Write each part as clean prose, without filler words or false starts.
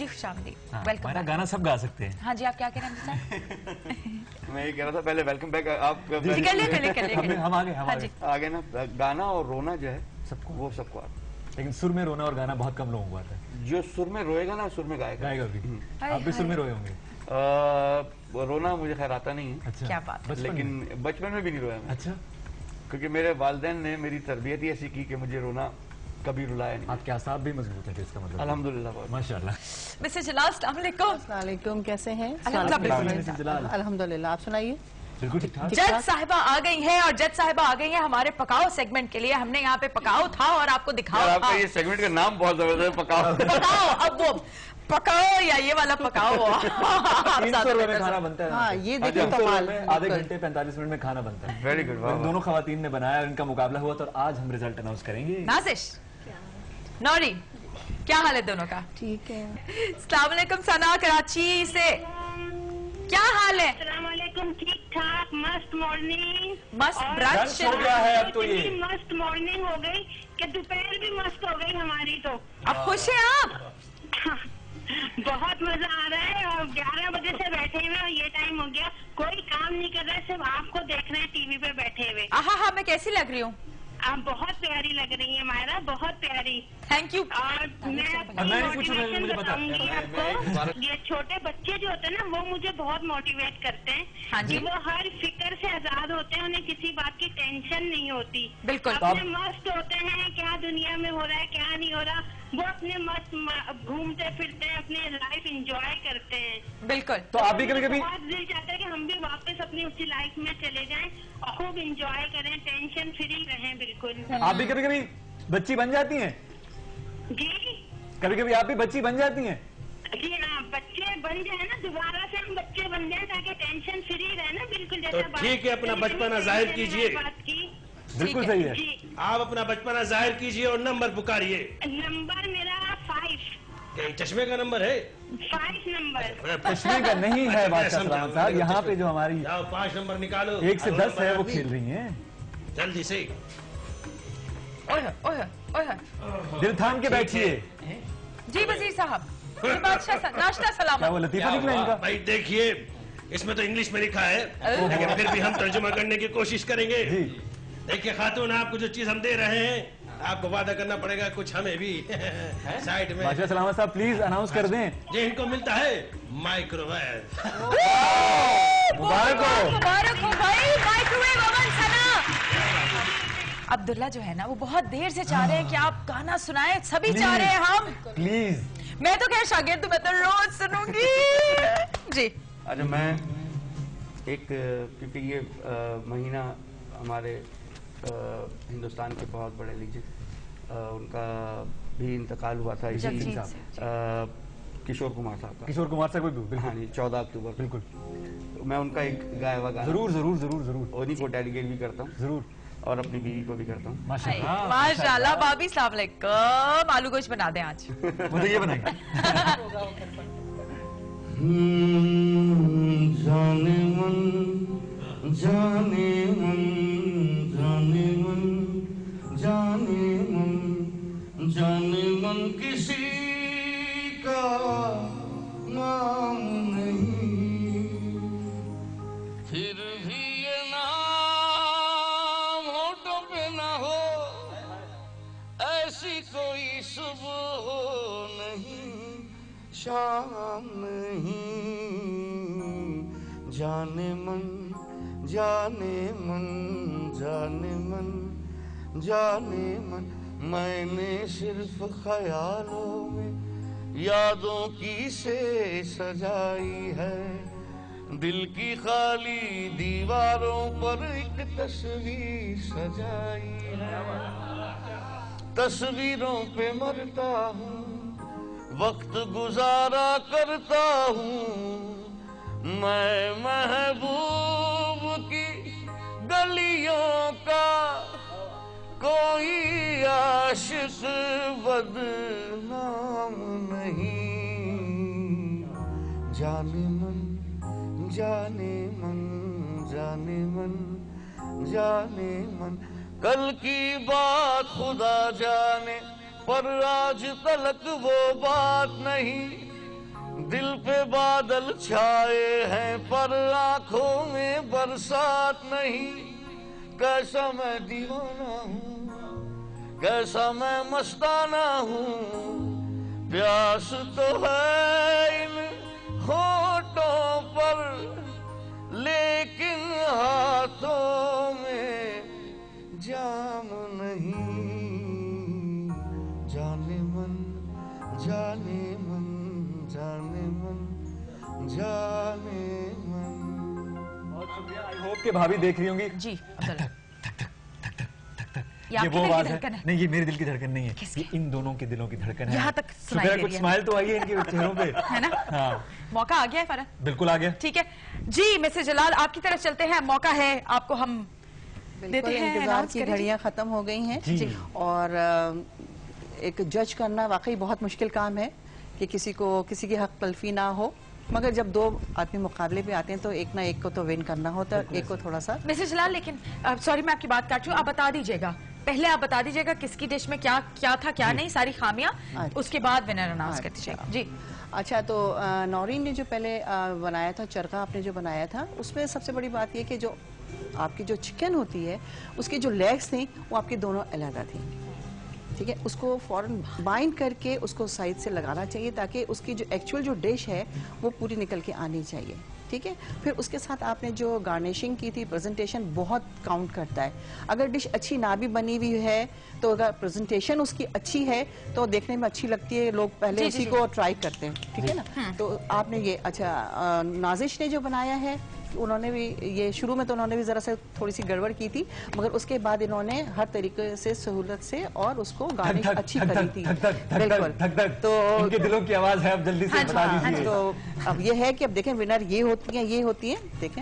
खुशामदीद, हाँ, वेलकम। मेरा गाना सब गा सकते हैं। हाँ जी, आप क्या कह रहे हैं? मैं ये कह रहा था पहले वेलकम बैक। आप हम आगे आगे ना, गाना और रोना जो है सबको, वो सबको आता है, लेकिन सुर में रोना और गाना बहुत कम लोगों को आता है। जो सुर में रोएगा ना सुर में गाएगा भी। आप भी सुर में रोए होंगे। रोना मुझे खैर आता नहीं है। अच्छा, क्या बात, लेकिन बचपन में भी नहीं रोया मैं। अच्छा, क्योंकि मेरे वालिदैन ने मेरी तरबियत ही ऐसी की कि मुझे रोना कभी रुलाया नहीं। आपके आसाब भी मजबूत है इसका मतलब। अल्हम्दुलिल्लाह, माशाल्लाह। मिस्टर जलाल, अस्सलाम वालेकुम। कैसे हैं? अल्हम्दुलिल्लाह, आप सुनाइए। बिल्कुल ठीक ठाक। जज साहिबा आ गई हैं और जज साहिबा आ गई हैं हमारे पकाओ सेगमेंट के लिए। हमने यहाँ पे पकाओ था और आपको दिखाओ। आपका ये सेगमेंट का नाम बहुत जबरदस्त है, पकाओ। पकाओ, अब वो पकाओ या ये वाला पकाओ। 300 रुपए में खाना बनता है। हाँ, ये देखिए कमाल। आधे घंटे 45 मिनट में खाना बनता है। Very good. दोनों खवातीन ने बनाया, इनका मुकाबला हुआ, तो आज हम रिजल्ट अनाउंस करेंगे। नाजिश, नौरी, क्या हाल है दोनों का? ठीक है। अस्सलाम वालेकुम सना, कराची से, क्या हाल है? अस्सलाम वालेकुम, ठीक ठाक, मस्त मॉर्निंग, मस्त ब्रंच हो गया है अब तो। ये मस्त मॉर्निंग हो गई कि दोपहर भी मस्त हो गई हमारी तो। अब खुश हैं आप? बहुत मजा आ रहा है और 11 बजे से बैठे हुए और ये टाइम हो गया, कोई काम नहीं कर रहा है, सिर्फ आपको देख रहे हैं टीवी पे बैठे हुए। हाँ, मैं कैसी लग रही हूँ? आप बहुत प्यारी लग रही हैं मायरा, बहुत प्यारी। Thank you. और मैं मोटिवेशन बताऊंगी आपको। ये छोटे बच्चे जो होते हैं ना, वो मुझे बहुत मोटिवेट करते हैं। हाँ जी। कि वो हर फिक्र से आजाद होते हैं, उन्हें किसी बात की टेंशन नहीं होती। बिल्कुल। अपने मस्त होते हैं, क्या दुनिया में हो रहा है क्या नहीं हो रहा, वो अपने मस्त घूमते फिरते हैं, अपनी लाइफ एंजॉय करते हैं। बिल्कुल। तो आप भी कभी बहुत दिल चाहता है कि हम भी वापस अपनी उसी लाइफ में चले जाएं और खूब एंजॉय करें, टेंशन फ्री रहें। बिल्कुल। आप भी कभी कभी बच्ची बन जाती हैं? जी, कभी कभी आप भी बच्ची बन जाती हैं? जी हाँ, बच्चे बन जाए ना, दोबारा से हम बच्चे बन जाए ताकि टेंशन फ्री रहे ना। बिल्कुल। तो ठीक है, अपना बचपना जाहिर कीजिए। बिल्कुल सही है जी, आप अपना बचपना जाहिर कीजिए और नंबर पुकारिए। नंबर मेरा 5। चश्मे का नंबर है? 5 नंबर। चश्मे का नहीं है बादशाह सलामत साहब, यहाँ पे जो हमारी 5 नंबर निकालो। 1 से 10 है वो खेल रही हैं। जल्दी से। दिल थाम के बैठिए। जी वजीर साहब, बादशाह नाश्ता सलामत। क्या वो लतीफा निकला इनका? भाई देखिए, इसमें तो इंग्लिश में लिखा है, लेकिन फिर भी हम तर्जुमा करने की कोशिश करेंगे। देखिए खातून, आपको जो चीज हम दे रहे हैं, आपको वादा करना पड़ेगा कुछ हमें भी साइड में। बादशाह सलामत साहब प्लीज अनाउंस कर दें। जी, इनको मिलता है माइक्रोवेव। मुबारक हो भाई, माइक्रोवेव ओवन सना। अब्दुल्ला जो है ना, वो बहुत देर से चाह रहे हैं कि आप गाना सुनाएं, सभी चाह रहे हैं हम। प्लीज। मैं तो खैर शागिर्द, मैं तो रोज सुनूंगी। जी। अच्छा, मैं एक, क्योंकि ये महीना हमारे हिंदुस्तान के बहुत बड़े लीजेंड, उनका भी इंतकाल हुआ था इसी किशोर कुमार साहब का। किशोर कुमार साहब भी? हाँ जी, 14 अक्टूबर। बिल्कुल। तो मैं उनका एक गाया हुआ गाना जरूर जरूर जरूर जरूर उन्हीं को डेडिकेट भी करता हूँ, जरूर, और अपनी बीवी को भी करता हूँ। माशाल्लाह। माशाल्लाह। भाभी सलाम अलैकुम। आलू गोश्त बना दें आज। वो तो ये बनाएंगे। जाने मन, जाने मन, जाने मन, जाने मन, जाने मन किसी का नाम नहीं, फिर भी ये नाम होठों पे ना हो, ऐसी कोई सुबह हो नहीं, शाम नहीं। जाने मन, जाने मन, जाने मन, जाने मन, मैंने सिर्फ ख्यालों में यादों की से सजाई है, दिल की खाली दीवारों पर एक तस्वीर सजाई है, तस्वीरों पे मरता हूँ, वक्त गुजारा करता हूँ, मैं महबूब की गलियों का कोई आशिक बदनाम नहीं। जाने मन, जाने मन, जाने मन, जाने मन, कल की बात खुदा जाने, पर आज तलक वो बात नहीं, दिल पे बादल छाए हैं पर आंखों में बरसात नहीं। कैसा मैं दीवाना हूँ, कैसा मैं मस्ताना हूँ। प्यास तो है इन होठों पर लेकिन हाथों में जाम नहीं। जाने मन जाने मन जाने मन जाने मन। बहुत शुक्रिया। आई होप कि भाभी देख रही होंगी। जी अब्दुल्ला, ये वो आवाज है। नहीं, ये मेरे दिल की धड़कन नहीं है, ये इन दोनों के दिलों की धड़कन है। यहाँ तक सुनाई दे रही है। कुछ स्माइल तो आई है इनके चेहरों पे, है ना? हाँ। मौका आ गया है फरहान? बिल्कुल आ गया। ठीक है जी, मिसेस जलाल आपकी तरफ चलते हैं। मौका है आपको, हम देते हैं। इंतजार की घड़ियां खत्म हो गई हैं जी। और एक जज करना वाकई बहुत मुश्किल काम है कि किसी की हक तलफी ना हो, मगर जब दो आदमी मुकाबले पे आते हैं तो एक ना एक को तो विन करना होता है, एक को थोड़ा सा। मिसेस जलाल, लेकिन सॉरी मैं आपकी बात काट रही हूँ, आप बता दीजिएगा, पहले आप बता दीजिएगा किसकी डिश में क्या क्या था क्या नहीं, सारी खामियां, उसके बाद विनर अनाउंस कर दीजिएगा जी। अच्छा, तो नौरीन ने जो पहले बनाया था, चरखा आपने जो बनाया था, उसमें सबसे बड़ी बात यह कि जो आपकी जो चिकन होती है उसकी जो लेग्स थी वो आपकी दोनों अलग थी, ठीक है। उसको फौरन बाइंड करके उसको साइड से लगाना चाहिए ताकि उसकी जो एक्चुअल जो डिश है वो पूरी निकल के आनी चाहिए, ठीक है। फिर उसके साथ आपने जो गार्निशिंग की थी, प्रेजेंटेशन बहुत काउंट करता है। अगर डिश अच्छी ना भी बनी हुई है तो अगर प्रेजेंटेशन उसकी अच्छी है तो देखने में अच्छी लगती है, लोग पहले उसी को ट्राई करते हैं, ठीक है ना। तो आपने ये अच्छा नाजिश ने जो बनाया है, उन्होंने भी ये शुरू में तो उन्होंने भी जरा से थोड़ी सी गड़बड़ की थी, मगर उसके बाद इन्होंने हर तरीके से सहूलत से और उसको गार्निश अच्छी करी थी। बिल्कुल, तो इनके दिलों की आवाज है, अब जल्दी से बता दीजिए। तो अब ये है कि अब देखें विनर ये होती हैं, देखें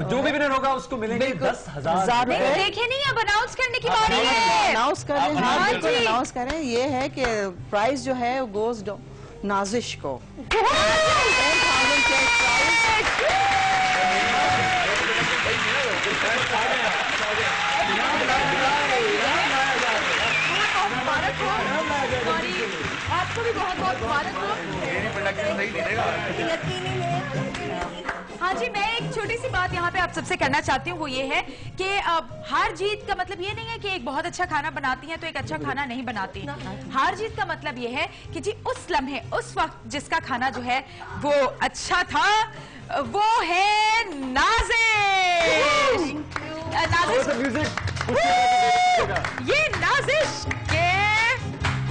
जो भी विनर होगा उसको मिलेंगे 10,000 रुपए। देखे नहीं, अब अनाउंस करने की बारी है। अनाउंस करें, हाँ बिल्कुल अनाउंस करें। ये है कि प्राइस जो है गोज नाजिश को। आपको भी बहुत बहुत मुबारक हो। हाँ जी, मैं एक छोटी सी बात यहाँ पे आप सबसे करना चाहती हूँ, वो ये है कि हार जीत का मतलब ये नहीं है कि एक बहुत अच्छा खाना बनाती है तो एक अच्छा खाना नहीं बनाती। हार जीत का मतलब ये है कि जी उस लम्हे उस वक्त जिसका खाना जो है वो अच्छा था, वो है नाजिश। ये नाजिश के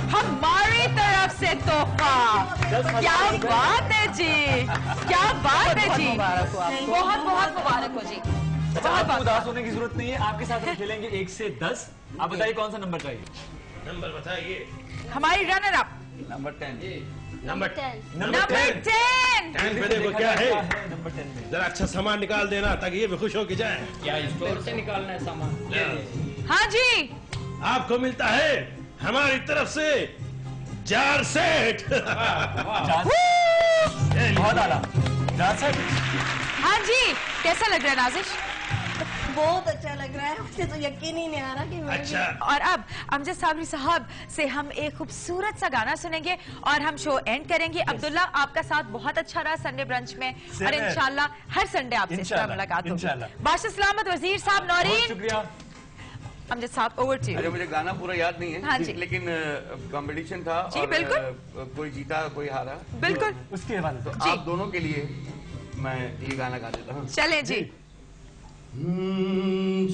हमारी तरफ से तोहफा। क्या बात है जी, क्या बात है जी, बहुत बहुत मुबारक हो जी। आपको उदास होने की जरूरत नहीं है, आपके साथ हम खेलेंगे 1 से 10। आप बताइए कौन सा नंबर चाहिए? नंबर बताइए। हमारी रनर अप नंबर 10। नंबर 10। 10 पे देखो क्या है। नंबर 10 में जरा अच्छा सामान निकाल देना ताकि ये भी खुश हो के जाए। क्या स्टोर से निकालना है सामान? हाँ जी, आपको मिलता है हमारी तरफ से जार सेट। बहुत आला जार सेट। हाँ जी, कैसा लग रहा है नाजिश? बहुत अच्छा लग रहा है, मुझे तो यकीन ही नहीं आ रहा कि अच्छा। और अब अमजद साबरी साहब से हम एक खूबसूरत सा गाना सुनेंगे और हम शो एंड करेंगे। अब्दुल्ला, आपका साथ बहुत अच्छा रहा संडे ब्रंच में, और इंशाल्लाह हर संडे आपसे इस तरह मुलाकात होगी। बादशाह सलामत, वजीर साहब, नौरीन, शुक्रिया। अमजद साहब, ओवर टू यू। अरे मुझे गाना पूरा याद नहीं है, हाँ जी, लेकिन कंपटीशन था जी, और बिल्कुल। कोई जीता कोई हारा, बिल्कुल उसके हवाले तो आप दोनों के लिए मैं ये गाना गा देता हूँ। चलें जी।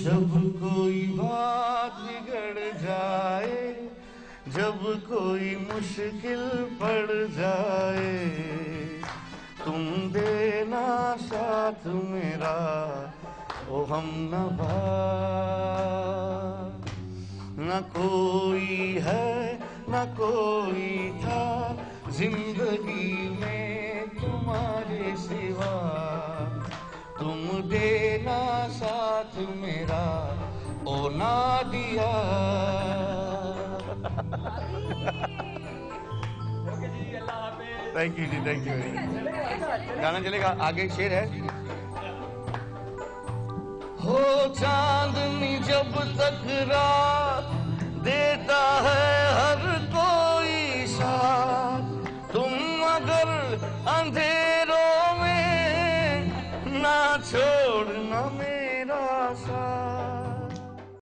जब कोई बात बिगड़ जाए, जब कोई मुश्किल पड़ जाए, तुम देना साथ मेरा ओ हमनवा। न कोई है न कोई था जिंदगी में तुम्हारे सिवा, तुम देना साथ मेरा ओ नादिया। थैंक यू जी, थैंक यू। गाना चलेगा, आगे शेर है। हो चांदनी जब तक रात देता है हर कोई साथ, तुम अगर अंधेरे ना छोड़ना मेरा साथ।